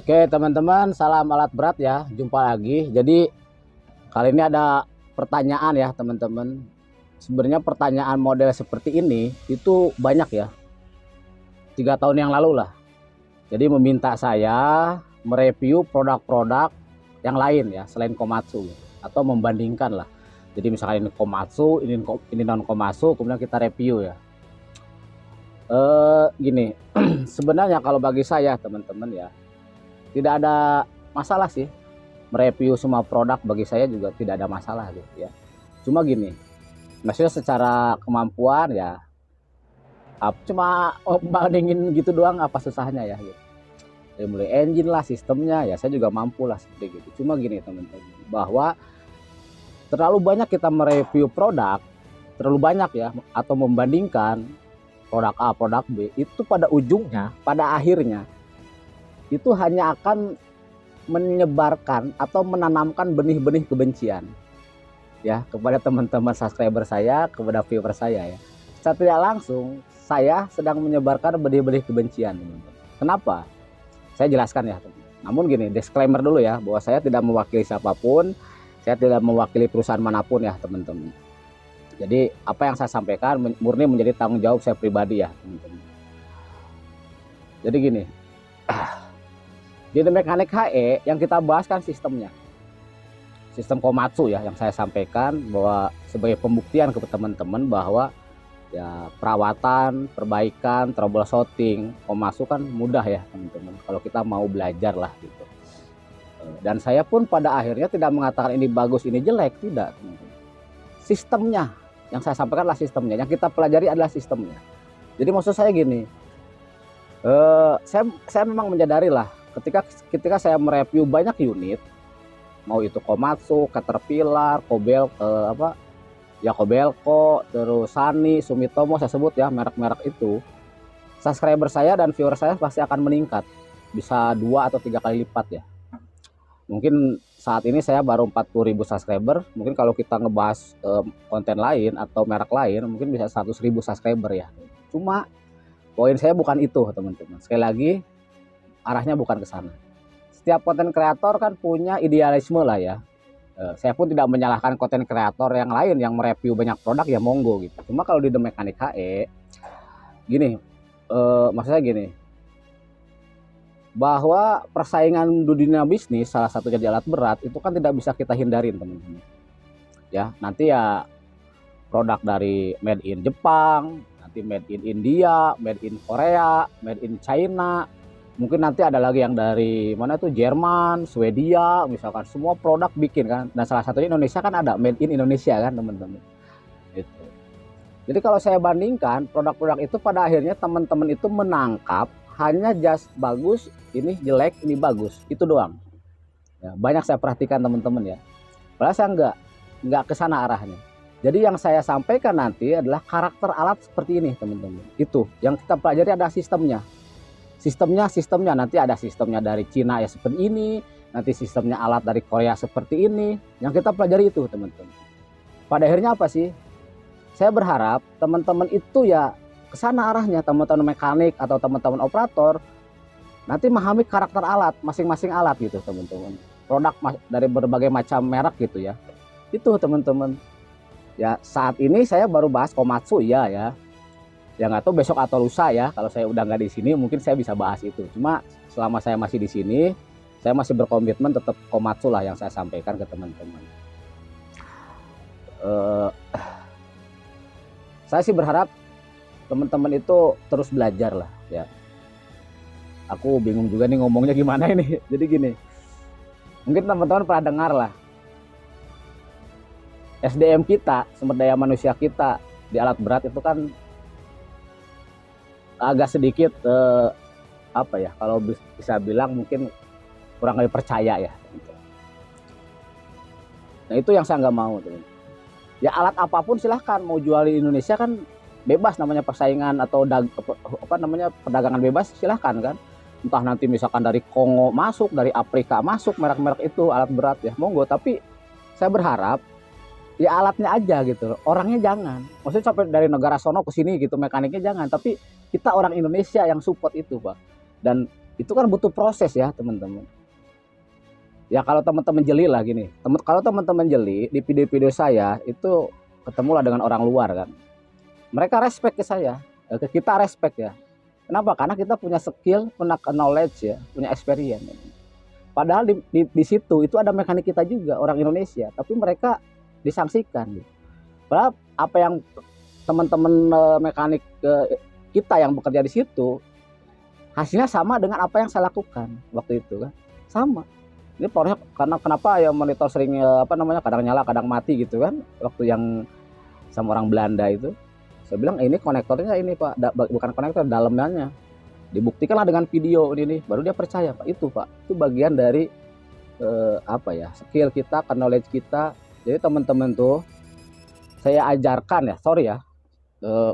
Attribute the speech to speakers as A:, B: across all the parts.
A: Oke teman-teman, salam alat berat ya, jumpa lagi. Jadi kali ini ada pertanyaan ya teman-teman. Sebenarnya pertanyaan model seperti ini itu banyak ya, 3 tahun yang lalu lah. Jadi meminta saya mereview produk-produk yang lain ya selain Komatsu gitu. Atau membandingkan lah. Jadi misalkan ini Komatsu, ini non Komatsu, kemudian kita review ya. Gini, sebenarnya kalau bagi saya teman-teman ya, tidak ada masalah sih mereview semua produk. Bagi saya juga tidak ada masalah gitu ya. Cuma gini, maksudnya secara kemampuan ya, cuma bandingin gitu doang, apa susahnya ya gitu. Dari mulai engine lah, sistemnya ya saya juga mampu lah seperti gitu. Cuma gini teman-teman, bahwa terlalu banyak kita mereview produk, terlalu banyak ya, atau membandingkan produk A, produk B, itu pada ujungnya, pada akhirnya itu hanya akan menyebarkan atau menanamkan benih-benih kebencian ya kepada teman-teman subscriber saya, kepada viewer saya ya. Secara tidak langsung saya sedang menyebarkan benih-benih kebencian, teman-teman. Kenapa? Saya jelaskan ya, teman. Namun gini, disclaimer dulu ya, bahwa saya tidak mewakili siapapun, saya tidak mewakili perusahaan manapun ya, teman-teman. Jadi apa yang saya sampaikan murni menjadi tanggung jawab saya pribadi ya, teman-teman. Jadi gini, di The Mechanic HE yang kita bahas kan sistemnya, sistem Komatsu ya, yang saya sampaikan bahwa sebagai pembuktian ke teman-teman bahwa ya perawatan, perbaikan, troubleshooting Komatsu kan mudah ya teman-teman, kalau kita mau belajar lah gitu. Dan saya pun pada akhirnya tidak mengatakan ini bagus, ini jelek, tidak teman-teman. Sistemnya yang saya sampaikan adalah sistemnya, yang kita pelajari adalah sistemnya. Jadi maksud saya gini, saya memang menyadari lah ketika saya mereview banyak unit, mau itu Komatsu, Caterpillar, Kobelco, terus Sany, Sumitomo, saya sebut ya merek-merek itu, subscriber saya dan viewer saya pasti akan meningkat, bisa 2 atau 3 kali lipat ya. Mungkin saat ini saya baru 40.000 subscriber, mungkin kalau kita ngebahas konten lain atau merek lain mungkin bisa 100.000 subscriber ya. Cuma poin saya bukan itu teman-teman, sekali lagi arahnya bukan ke sana. Setiap konten kreator kan punya idealisme lah ya. Saya pun tidak menyalahkan konten kreator yang lain yang mereview banyak produk, ya monggo gitu. Cuma kalau di The Mechanic HE gini, maksudnya gini, bahwa persaingan dunia bisnis salah satunya di alat berat itu kan tidak bisa kita hindarin teman-teman ya. Nanti ya produk dari made in Jepang, nanti made in India, made in Korea, made in China, mungkin nanti ada lagi yang dari mana tuh, Jerman, Swedia, misalkan semua produk bikin kan. Dan salah satunya Indonesia kan ada made in Indonesia kan teman-teman gitu. Jadi kalau saya bandingkan produk-produk itu, pada akhirnya teman-teman itu menangkap hanya just bagus, ini jelek, ini bagus, itu doang ya. Banyak saya perhatikan teman-teman ya, padahal saya nggak ke sana arahnya. Jadi yang saya sampaikan nanti adalah karakter alat seperti ini teman-teman. Itu yang kita pelajari, ada sistemnya nanti ada sistemnya dari Cina ya seperti ini, nanti sistemnya alat dari Korea seperti ini, yang kita pelajari itu teman-teman. Pada akhirnya apa sih, saya berharap teman-teman itu ya kesana arahnya, teman-teman mekanik atau teman-teman operator nanti memahami karakter alat masing-masing alat gitu teman-teman. Produk dari berbagai macam merek gitu ya, itu teman-teman ya. Saat ini saya baru bahas Komatsu ya nggak tahu besok atau lusa ya, kalau saya udah nggak di sini mungkin saya bisa bahas itu. Cuma selama saya masih di sini, saya masih berkomitmen tetap Komatsu lah yang saya sampaikan ke teman-teman. Saya sih berharap teman-teman itu terus belajar lah ya. Aku bingung juga nih ngomongnya gimana ini. Jadi gini, mungkin teman-teman pernah dengar lah, SDM kita, sumber daya manusia kita di alat berat itu kan agak sedikit apa ya, kalau bisa bilang mungkin kurang lebih percaya ya. Nah itu yang saya nggak mau teman. Ya alat apapun silahkan mau jual di Indonesia kan bebas, namanya persaingan atau perdagangan bebas, silahkan kan. Entah nanti misalkan dari Kongo masuk, dari Afrika masuk merek-merek itu alat berat ya monggo. Tapi saya berharap ya alatnya aja gitu, orangnya jangan. Maksudnya sampai dari negara sono ke sini gitu mekaniknya jangan, tapi kita orang Indonesia yang support itu Pak. Dan itu kan butuh proses ya teman-teman. Ya kalau teman-teman jeli lah gini, kalau teman-teman jeli di video-video saya itu ketemulah dengan orang luar kan, mereka respect ke saya, ke kita respect ya. Kenapa? Karena kita punya skill, punya knowledge ya, punya experience. Padahal di situ itu ada mekanik kita juga orang Indonesia, tapi mereka disangsikan. Gitu. Padahal apa yang teman-teman mekanik kita yang bekerja di situ hasilnya sama dengan apa yang saya lakukan waktu itu kan, sama. Ini prosesnya karena kenapa ya monitor sering kadang nyala kadang mati gitu kan, waktu yang sama orang Belanda itu saya bilang ini konektornya ini Pak, bukan konektor, dalamnya. Dibuktikanlah dengan video ini baru dia percaya Pak. Itu Pak, itu bagian dari skill kita, knowledge kita. Jadi teman-teman tuh saya ajarkan ya, sorry ya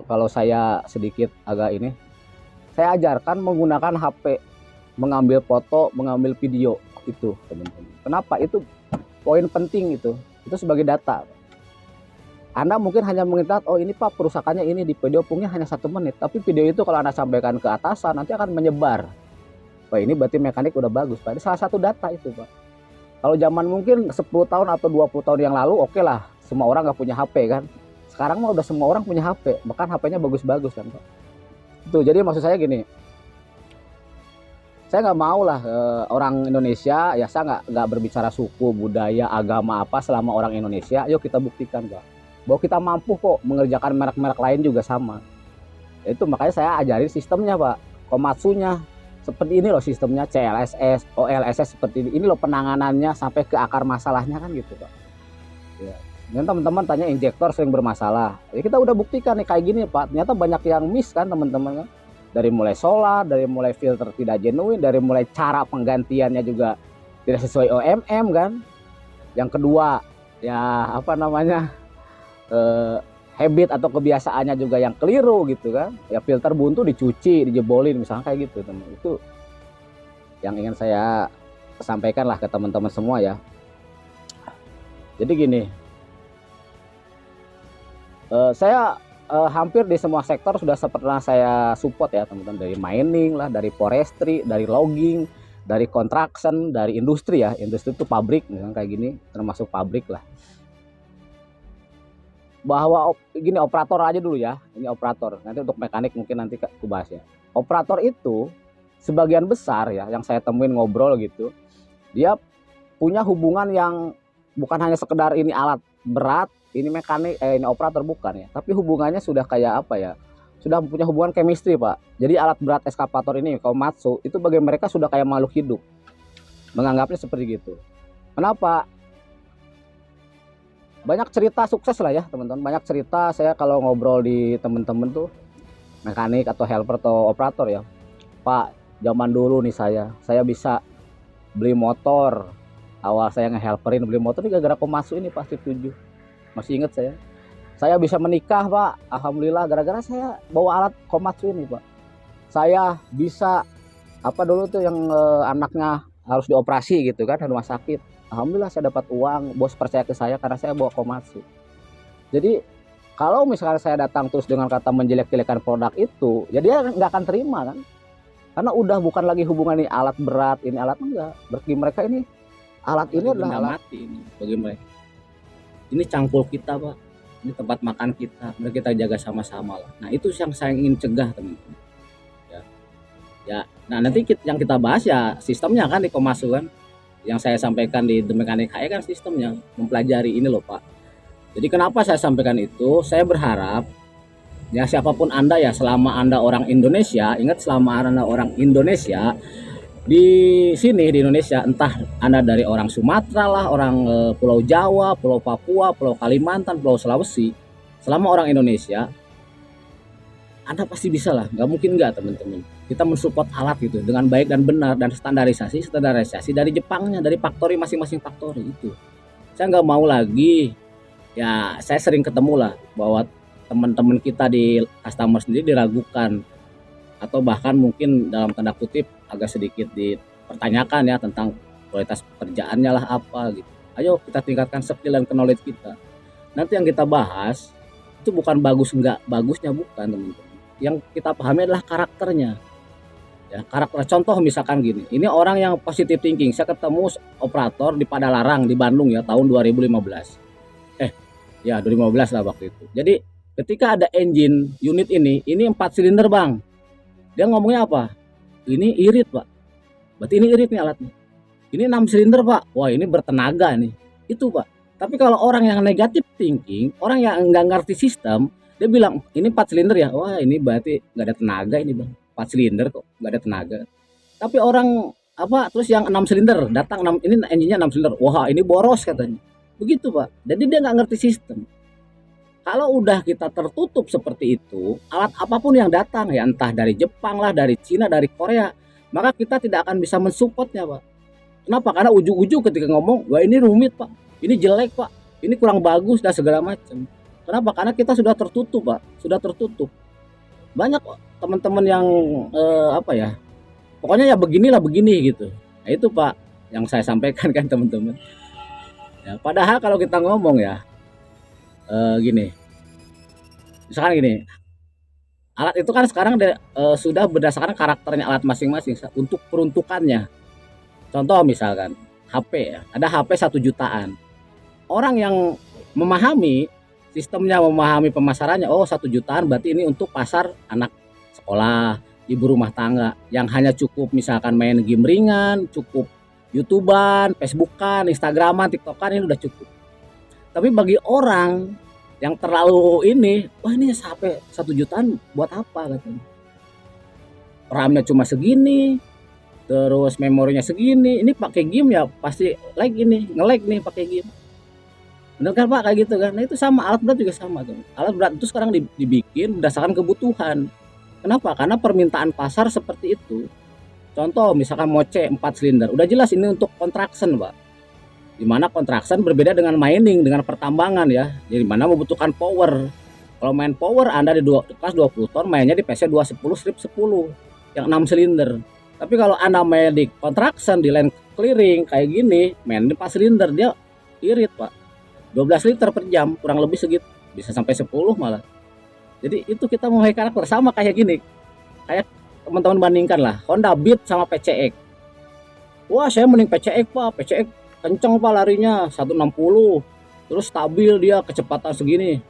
A: kalau saya sedikit agak ini, saya ajarkan menggunakan HP, mengambil foto, mengambil video itu teman-teman. Kenapa? Itu poin penting itu sebagai data. Anda mungkin hanya mengingat, oh ini Pak perusakannya ini, di video pungnya hanya 1 menit. Tapi video itu kalau Anda sampaikan ke atasan nanti akan menyebar. Wah ini berarti mekanik udah bagus Pak. Ini salah satu data itu Pak. Kalau zaman mungkin 10 tahun atau 20 tahun yang lalu oke lah. Semua orang nggak punya HP kan. Sekarang mah udah semua orang punya HP. Bahkan HP-nya bagus-bagus kan Pak. Itu jadi maksud saya gini. Saya nggak mau lah orang Indonesia, ya saya nggak berbicara suku, budaya, agama apa selama orang Indonesia. Yuk kita buktikan Pak, bahwa kita mampu kok mengerjakan merek-merek lain juga sama. Itu makanya saya ajarin sistemnya Pak, Komatsunya seperti ini loh sistemnya, CLSS, OLSS seperti ini loh penanganannya sampai ke akar masalahnya kan gitu Pak. Ya. Dan teman-teman tanya injektor sering bermasalah, ya kita udah buktikan nih kayak gini Pak. Ternyata banyak yang miss kan teman-teman kan. Dari mulai solar, dari mulai filter tidak genuine, dari mulai cara penggantiannya juga tidak sesuai OMM kan. Yang kedua ya habit atau kebiasaannya juga yang keliru gitu kan. Ya filter buntu dicuci, dijebolin misalnya kayak gitu teman. Itu yang ingin saya sampaikan lah ke teman-teman semua ya. Jadi gini, saya hampir di semua sektor sudah pernah saya support ya teman-teman, dari mining lah, dari forestry, dari logging, dari construction, dari industri ya. Industri itu pabrik misalnya kayak gini, termasuk pabrik lah. Bahwa gini, operator aja dulu ya. Ini operator. Nanti untuk mekanik mungkin nanti aku bahas ya. Operator itu sebagian besar ya yang saya temuin ngobrol gitu, dia punya hubungan yang bukan hanya sekedar ini alat berat, ini mekanik, ini operator bukan ya, tapi hubungannya sudah kayak apa ya, sudah punya hubungan chemistry Pak. Jadi alat berat eskavator ini Komatsu itu bagi mereka sudah kayak makhluk hidup, menganggapnya seperti gitu. Kenapa? Banyak cerita sukses lah ya teman-teman, banyak cerita saya kalau ngobrol di teman-teman tuh mekanik atau helper atau operator ya, Pak zaman dulu nih saya bisa beli motor, awal saya ngehelperin beli motor ini gara-gara Komatsu ini pasti 7. Masih ingat saya bisa menikah Pak, alhamdulillah gara-gara saya bawa alat Komatsu ini Pak. Saya bisa dulu tuh yang anaknya harus dioperasi gitu kan di rumah sakit, alhamdulillah saya dapat uang, bos percaya ke saya karena saya bawa Komatsu. Jadi kalau misalnya saya datang terus dengan kata menjelek-jelekan produk itu, ya dia nggak akan terima kan, karena udah bukan lagi hubungan ini alat berat, ini alat enggak. Bagi mereka ini alat ini adalah alat mati ini bagi mereka. Ini cangkul kita Pak, ini tempat makan kita, mari kita jaga sama-sama lah. Nah itu yang saya ingin cegah teman-teman. Ya, nah nanti yang kita bahas ya sistemnya kan di Komatsu kan. Yang saya sampaikan di The Mechanic HE kan sistemnya, mempelajari ini loh Pak. Jadi kenapa saya sampaikan itu? Saya berharap ya siapapun Anda ya, selama Anda orang Indonesia, ingat selama Anda orang Indonesia, di sini di Indonesia, entah Anda dari orang Sumatera lah, orang Pulau Jawa, Pulau Papua, Pulau Kalimantan, Pulau Sulawesi, selama orang Indonesia Anda pasti bisa lah, nggak mungkin nggak teman-teman. Kita mensupport alat gitu dengan baik dan benar, dan standarisasi dari Jepangnya, dari factory masing-masing factory itu. Saya nggak mau lagi ya, saya sering ketemu lah bahwa teman-teman kita di customer sendiri diragukan, atau bahkan mungkin dalam tanda kutip agak sedikit dipertanyakan ya tentang kualitas pekerjaannya lah apa gitu. Ayo kita tingkatkan skill dan knowledge kita. Nanti yang kita bahas itu bukan bagus enggak bagusnya, bukan teman-teman. Yang kita pahami adalah karakternya. Ya, karakter contoh misalkan gini, ini orang yang positive thinking. Saya ketemu operator di Padalarang di Bandung ya tahun 2015. Ya 2015 lah waktu itu. Jadi ketika ada engine unit ini 4 silinder bang. Dia ngomongnya apa? Ini irit pak. Berarti ini irit nih alatnya. Ini 6 silinder pak. Wah ini bertenaga nih. Itu pak. Tapi kalau orang yang negatif thinking, orang yang nggak ngerti sistem, dia bilang ini 4 silinder ya. Wah ini berarti nggak ada tenaga ini bang. 4 silinder kok nggak ada tenaga. Tapi orang apa terus yang 6 silinder datang ini engine-nya 6 silinder. Wah ini boros katanya. Begitu pak. Jadi dia nggak ngerti sistem. Kalau udah kita tertutup seperti itu, alat apapun yang datang ya entah dari Jepang lah, dari Cina, dari Korea, maka kita tidak akan bisa mensupportnya, Pak. Kenapa? Karena ujung-ujung ketika ngomong, wah ini rumit, Pak. Ini jelek, Pak. Ini kurang bagus dan segala macam. Kenapa? Karena kita sudah tertutup, Pak. Sudah tertutup. Banyak teman-teman yang apa ya? Pokoknya ya beginilah begini gitu. Nah, itu, Pak, yang saya sampaikan kan teman-teman. Ya, padahal kalau kita ngomong ya gini, misalkan gini, alat itu kan sekarang sudah berdasarkan karakternya alat masing-masing untuk peruntukannya. Contoh misalkan HP ya, ada HP 1 jutaan. Orang yang memahami sistemnya, memahami pemasarannya, oh 1 jutaan berarti ini untuk pasar anak sekolah, ibu rumah tangga yang hanya cukup misalkan main game ringan, cukup YouTubean, Facebookan, Instagraman, TikTokan ini udah cukup. Tapi bagi orang yang terlalu ini, wah ini sampai 1 jutaan buat apa katanya? RAM-nya cuma segini, terus memorinya segini. Ini pakai game ya pasti lag ini, nge-lag nih pakai game. Benar kan Pak kayak gitu kan? Nah itu sama alat berat juga sama tuh. Alat berat itu sekarang dibikin berdasarkan kebutuhan. Kenapa? Karena permintaan pasar seperti itu. Contoh misalkan moce 4 silinder, udah jelas ini untuk construction Pak. Di mana construction berbeda dengan mining, dengan pertambangan ya. Jadi mana membutuhkan power. Kalau main power Anda di kelas 20 ton mainnya di PC 210 strip 10 yang 6 silinder. Tapi kalau Anda main di construction di land clearing kayak gini, main di 4 silinder dia irit, Pak. 12 liter per jam kurang lebih segitu. Bisa sampai 10 malah. Jadi itu kita mau karakter sama kayak gini. Kayak teman-teman bandingkan lah Honda Beat sama PCX. Wah, saya mending PCX, Pak. PCX kenceng Pak larinya 160 terus stabil dia kecepatan segini.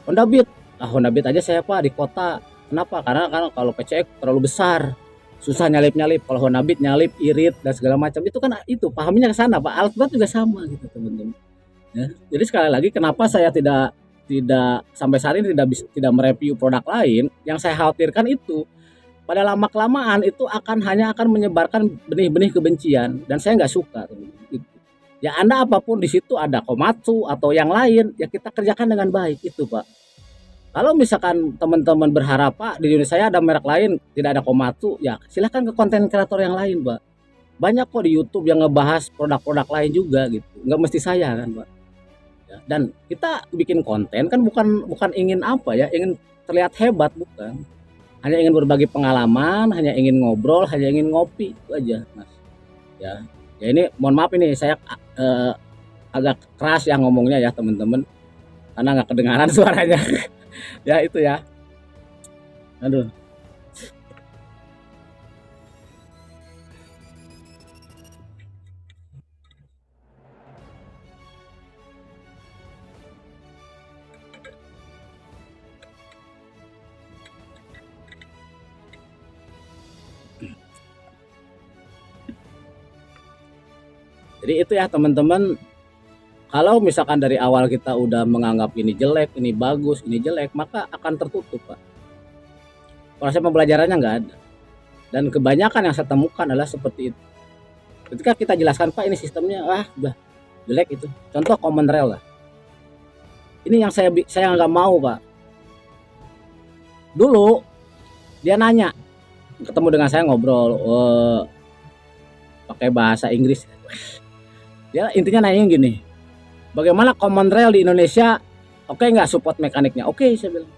A: Honda Beat Honda Beat aja saya Pak di kota. Kenapa? Karena kalau PCX terlalu besar, susah nyalip. Kalau Honda Beat nyalip, irit dan segala macam. Itu kan itu pahamnya ke sana Pak. Alat berat juga sama gitu teman-teman ya. Jadi sekali lagi kenapa saya tidak sampai saat ini tidak mereview produk lain, yang saya khawatirkan itu pada lama kelamaan itu hanya akan menyebarkan benih-benih kebencian dan saya nggak suka gitu. Ya Anda apapun di situ ada Komatsu atau yang lain ya kita kerjakan dengan baik itu Pak. Kalau misalkan teman-teman berharap Pak di Indonesia ada merek lain tidak ada Komatsu ya silahkan ke konten kreator yang lain Pak. Banyak kok di YouTube yang ngebahas produk-produk lain juga gitu. Nggak mesti saya kan Pak. Ya, dan kita bikin konten kan bukan ingin apa ya, ingin terlihat hebat bukan. Hanya ingin berbagi pengalaman, hanya ingin ngobrol, hanya ingin ngopi itu aja Mas. Ya ini mohon maaf ini saya agak keras yang ngomongnya ya teman-teman karena nggak kedengaran suaranya. Ya itu ya. Aduh. Jadi itu ya teman-teman, kalau misalkan dari awal kita udah menganggap ini jelek, ini bagus, ini jelek, maka akan tertutup Pak. Proses pembelajarannya nggak ada. Dan kebanyakan yang saya temukan adalah seperti itu. Ketika kita jelaskan Pak ini sistemnya, udah jelek itu. Contoh common rail lah. Ini yang saya nggak mau Pak. Dulu dia nanya, ketemu dengan saya ngobrol, pakai bahasa Inggris. Dia intinya nanya gini, bagaimana common rail di Indonesia? Oke nggak support mekaniknya? Oke saya bilang.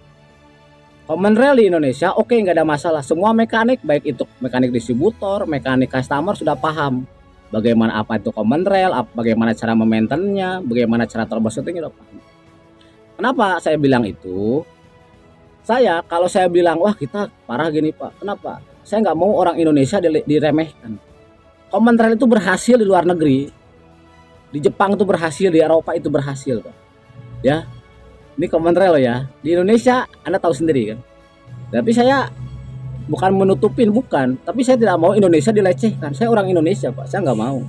A: Common rail di Indonesia oke nggak ada masalah. Semua mekanik baik itu mekanik distributor, mekanik customer sudah paham bagaimana apa itu common rail, bagaimana cara memaintennya, bagaimana cara troubleshootingnya udah paham. Kenapa saya bilang itu? Kalau saya bilang wah kita parah gini Pak, kenapa? saya nggak mau orang Indonesia diremehkan. Common Rail itu berhasil di luar negeri, di Jepang itu berhasil, di Eropa itu berhasil, Pak. Ya, ini Common Rail ya. Di Indonesia Anda tahu sendiri kan. Tapi saya bukan menutupin, bukan. Tapi saya tidak mau Indonesia dilecehkan. Saya orang Indonesia, Pak. Saya nggak mau.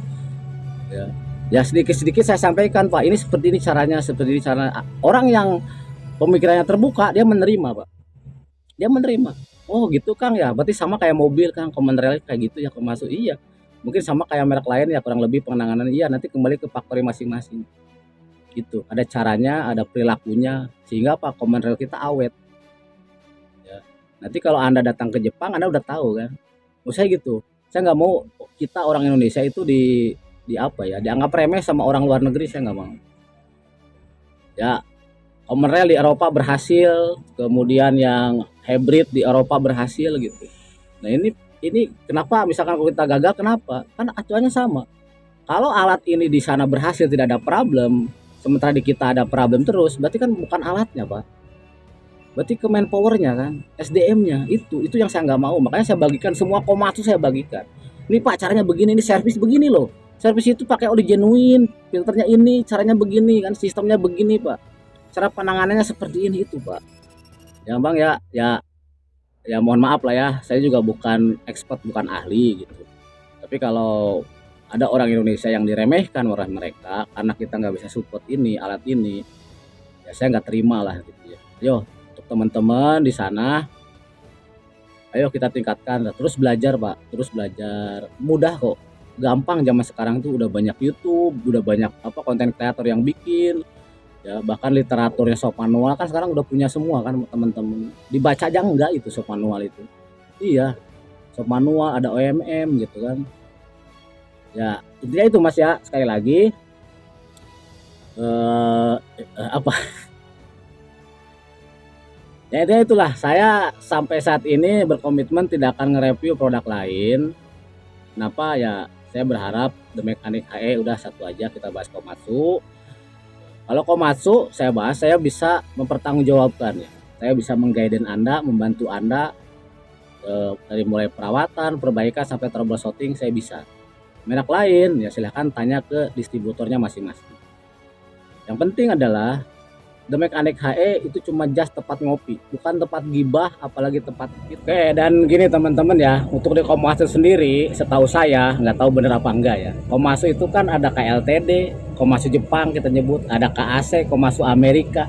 A: Ya sedikit-sedikit saya sampaikan, Pak. Ini seperti ini caranya, seperti ini cara. Orang yang pemikirannya terbuka, dia menerima, Pak. Dia menerima. Oh gitu Kang ya. Berarti sama kayak mobil Kang, Common Rail kayak gitu ya masuk. Iya. Mungkin sama kayak merek lain ya, kurang lebih penanganan. Iya, nanti kembali ke faktor masing-masing. Gitu. Ada caranya, ada perilakunya, sehingga Pak Common Rail kita awet. Ya. Nanti kalau Anda datang ke Jepang, Anda udah tahu kan. Menurut saya gitu. Saya nggak mau kita orang Indonesia itu di apa ya, dianggap remeh sama orang luar negeri, saya nggak mau. Ya, Common Rail di Eropa berhasil, kemudian yang hybrid di Eropa berhasil gitu. Nah ini kenapa misalkan kalau kita gagal, kenapa? Kan acuannya sama. Kalau alat ini di sana berhasil tidak ada problem, sementara di kita ada problem terus, berarti kan bukan alatnya, Pak. Berarti ke manpowernya kan, SDM-nya itu yang saya nggak mau. Makanya saya bagikan semua Komatsu, saya bagikan. Ini Pak caranya begini, ini servis begini loh. Servis itu pakai oli genuine, filternya ini, caranya begini kan, sistemnya begini Pak. Cara penanganannya seperti ini itu Pak. Ya Bang ya mohon maaf lah ya, saya juga bukan expert, bukan ahli gitu. Tapi kalau ada orang Indonesia yang diremehkan oleh mereka karena kita nggak bisa support ini, alat ini, ya saya nggak terima lah gitu ya. Yo, untuk teman-teman di sana, ayo kita tingkatkan, terus belajar Pak, terus belajar. Mudah kok, gampang. Zaman sekarang tuh udah banyak YouTube, udah banyak apa konten kreator yang bikin. Ya bahkan literaturnya Shop Manual kan sekarang udah punya semua kan teman-teman. Dibaca aja enggak itu Shop Manual itu. Iya, Shop Manual ada OMM gitu kan. Ya intinya itu Mas ya, sekali lagi apa ya intinya itulah, saya sampai saat ini berkomitmen tidak akan nge-review produk lain. Kenapa ya, saya berharap The Mechanic HE udah satu aja kita bahas Komatsu. Kalau Komatsu saya bahas, saya bisa mempertanggungjawabkan ya. Saya bisa mengguide Anda, membantu Anda dari mulai perawatan, perbaikan sampai troubleshooting saya bisa. Merek lain ya silahkan tanya ke distributornya masing-masing. Yang penting adalah The Mechanic HE itu cuma just tempat ngopi, bukan tempat gibah, apalagi tempat gitu. Oke, dan gini teman-teman ya, untuk di Komatsu sendiri, setahu saya, nggak tahu bener apa enggak ya. Komatsu itu kan ada KLTD, Komatsu Jepang kita nyebut, ada KAC, Komatsu Amerika,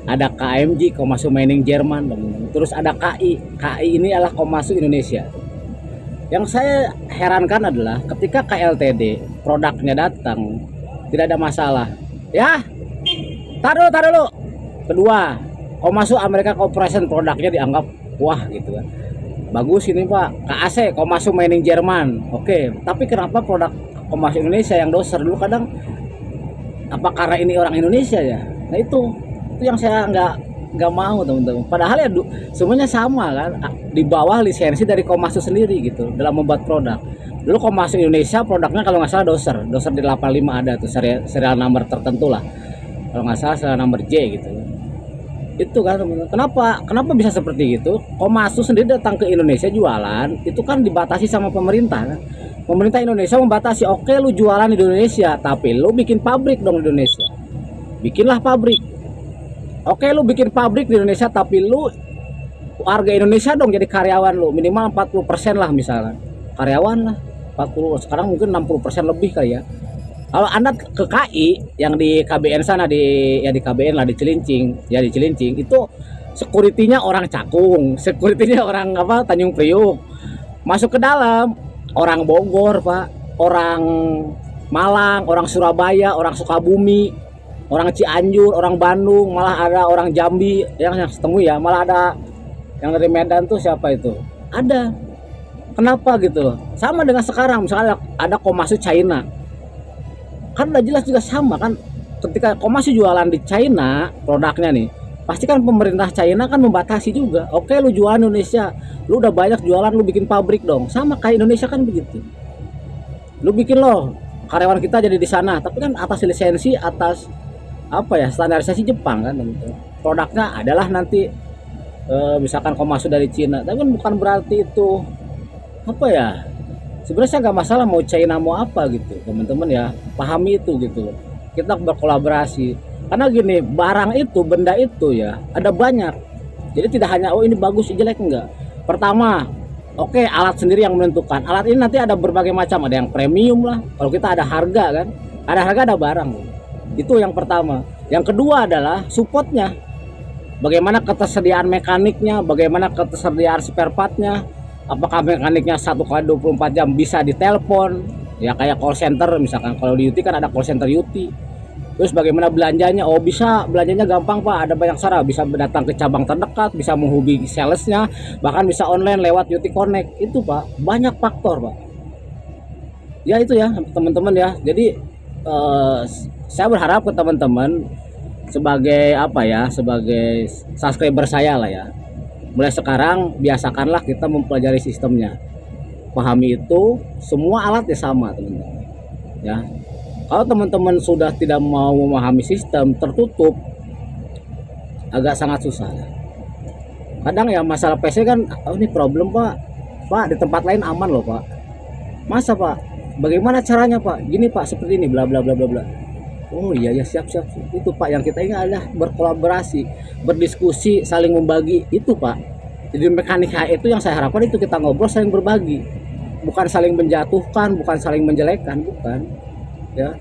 A: ada KMG, Komatsu Mining Jerman, terus ada KI. KI ini adalah Komatsu Indonesia. Yang saya herankan adalah ketika KLTD produknya datang, tidak ada masalah. Ya, taruh dulu. Kedua, Komatsu America Corporation produknya dianggap wah gitu kan. Bagus ini Pak. KAC, Komatsu Mining Jerman. Oke, tapi kenapa produk Komatsu Indonesia yang doser dulu kadang apa karena ini orang Indonesia ya? Nah itu yang saya nggak mau teman-teman. Padahal ya semuanya sama kan, di bawah lisensi dari Komatsu sendiri gitu dalam membuat produk. Dulu Komatsu Indonesia produknya kalau nggak salah doser di 85 ada tuh serial number tertentu lah. Kalau nggak salah serial number J gitu. Itu kan kenapa bisa seperti itu? Komatsu sendiri datang ke Indonesia jualan itu kan dibatasi sama pemerintah kan? Pemerintah Indonesia membatasi, oke lu jualan di Indonesia tapi lu bikin pabrik dong di Indonesia, bikinlah pabrik. Oke lu bikin pabrik di Indonesia tapi lu warga Indonesia dong, jadi karyawan lu minimal 40% lah misalnya karyawan lah, 40, sekarang mungkin 60% lebih kali ya. Kalau Anda ke KI yang di KBN sana di KBN lah di Cilincing itu security-nya orang Cakung, security-nya orang apa Tanjung Priuk. Masuk ke dalam orang Bogor, Pak, orang Malang, orang Surabaya, orang Sukabumi, orang Cianjur, orang Bandung, malah ada orang Jambi yang ketemu ya, malah ada yang dari Medan tuh siapa itu? Ada. Kenapa gitu loh? Sama dengan sekarang misalnya ada Komatsu China. Kan udah jelas juga sama kan, ketika Komatsu jualan di China produknya nih, pasti kan pemerintah China kan membatasi juga. Oke lu jualan Indonesia, lu udah banyak jualan, lu bikin pabrik dong, sama kayak Indonesia kan begitu. Lu bikin loh karyawan kita jadi di sana, tapi kan atas lisensi, atas apa ya standarisasi Jepang kan, produknya adalah nanti misalkan Komatsu dari Cina, tapi kan bukan berarti itu apa ya, sebenarnya saya nggak masalah mau China mau apa gitu teman-teman ya, pahami itu gitu loh, kita berkolaborasi karena gini, barang itu, benda itu ya ada banyak, jadi tidak hanya oh ini bagus ini jelek, enggak. Pertama, oke, alat sendiri yang menentukan, alat ini nanti ada berbagai macam, ada yang premium lah, kalau kita ada harga kan, ada harga ada barang, itu yang pertama. Yang kedua adalah supportnya, bagaimana ketersediaan mekaniknya, bagaimana ketersediaan spare partnya, apakah mekaniknya 1 kali 24 jam bisa ditelepon, ya kayak call center misalkan, kalau di UT kan ada call center UT. Terus bagaimana belanjanya, oh bisa belanjanya gampang pak, ada banyak cara, bisa datang ke cabang terdekat, bisa menghubungi salesnya, bahkan bisa online lewat UT Connect, itu pak, banyak faktor pak. Ya itu ya teman-teman ya, jadi eh, saya berharap ke teman-teman sebagai apa ya, sebagai subscriber saya lah ya, mulai sekarang biasakanlah kita mempelajari sistemnya, pahami itu, semua alatnya sama teman-teman ya. Kalau teman-teman sudah tidak mau memahami sistem tertutup, agak sangat susah. Kadang ya masalah PC kan, oh ini problem pak di tempat lain aman loh pak, masa pak, bagaimana caranya pak, gini pak seperti ini bla bla bla bla bla. Oh iya ya, siap siap, itu pak yang kita ingin adalah berkolaborasi, berdiskusi, saling membagi itu pak. Jadi mekanik HE itu yang saya harapkan, itu kita ngobrol saling berbagi, bukan saling menjatuhkan, bukan saling menjelekkan, bukan ya.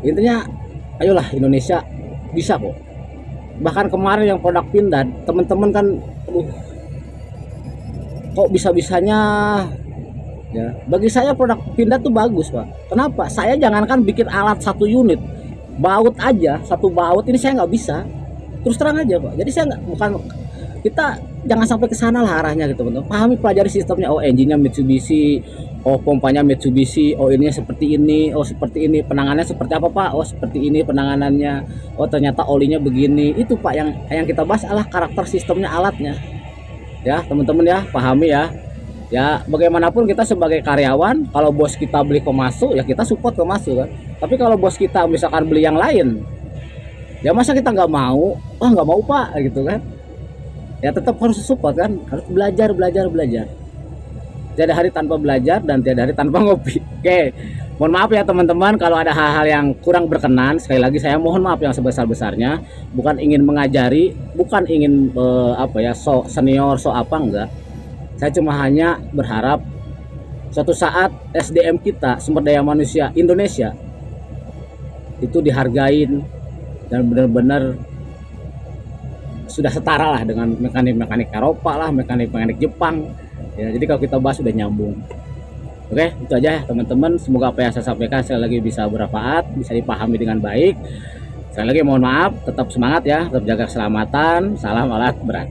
A: Intinya ayolah, Indonesia bisa kok. Bahkan kemarin yang produk Pindad, teman-teman kan kok bisa-bisanya ya. Bagi saya produk Pindad tuh bagus pak. Kenapa? Saya jangankan bikin alat 1 unit, baut aja, 1 baut ini saya nggak bisa, terus terang aja pak. Jadi saya nggak, bukan, kita jangan sampai ke sana lah arahnya gitu teman-teman. Pahami, pelajari sistemnya, oh engine-nya Mitsubishi, oh pompanya Mitsubishi, oh ininya seperti ini, oh seperti ini, penanganannya seperti apa pak, oh seperti ini penanganannya, oh ternyata olinya begini. Itu pak yang kita bahas adalah karakter sistemnya, alatnya ya teman-teman ya, pahami ya. Ya bagaimanapun kita sebagai karyawan, kalau bos kita beli Komatsu ya kita support Komatsu kan, tapi kalau bos kita misalkan beli yang lain, ya masa kita nggak mau, oh nggak mau pak gitu kan, ya tetap harus support kan, harus belajar belajar belajar. Tiada hari tanpa belajar dan tiada hari tanpa ngopi. Oke, mohon maaf ya teman-teman kalau ada hal-hal yang kurang berkenan. Sekali lagi saya mohon maaf yang sebesar-besarnya, bukan ingin mengajari, bukan ingin apa ya, so senior so apa, enggak. Saya cuma hanya berharap suatu saat SDM kita, sumber daya manusia Indonesia itu dihargain dan benar-benar sudah setara lah dengan mekanik-mekanik Eropa lah, mekanik-mekanik Jepang ya. Jadi kalau kita bahas sudah nyambung. Oke, itu aja ya teman-teman, semoga apa yang saya sampaikan sekali lagi bisa bermanfaat, bisa dipahami dengan baik. Sekali lagi mohon maaf, tetap semangat ya, tetap jaga keselamatan, salam alat berat.